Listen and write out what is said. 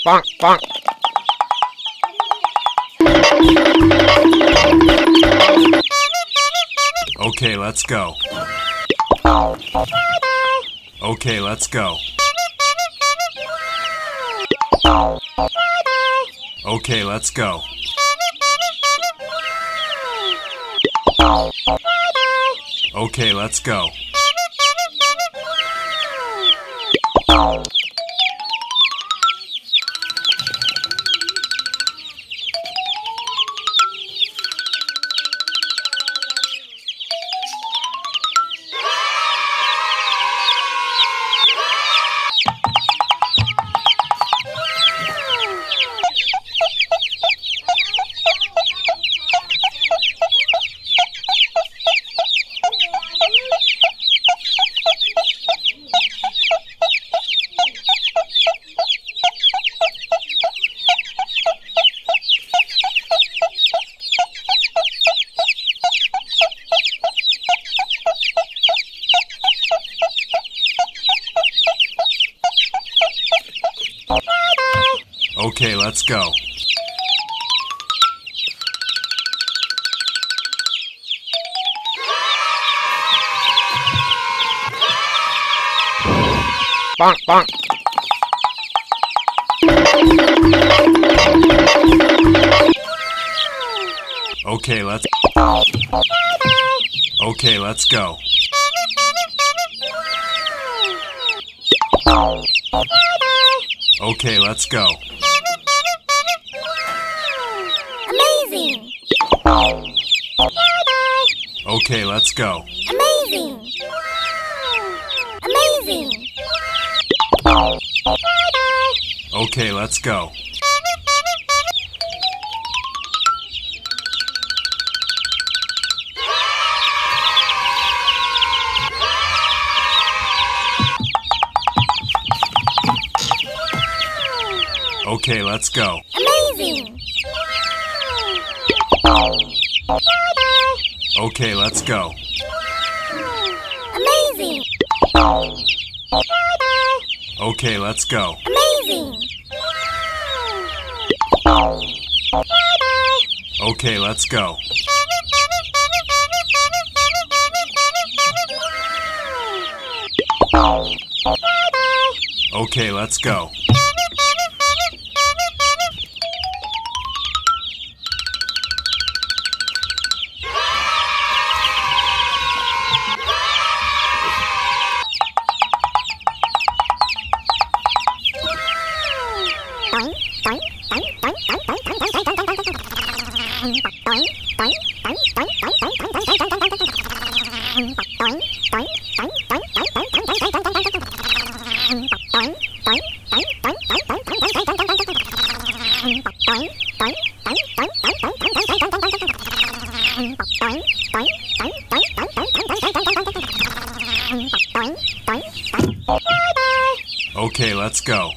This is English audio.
Bonk, bonk. Okay, let's go. Okay, let's go. Okay, let's go. Okay, let's go. Okay, let's go. Bonk, bonk. Okay, let's Okay, let's go. Okay, let's go. Amazing! Okay, let's go. Amazing! Amazing! Okay, let's go. Okay, let's go. Amazing! Okay, let's go. Amazing! Okay, let's go. Amazing! Okay, let's go. Okay, let's go. Okay, let's go.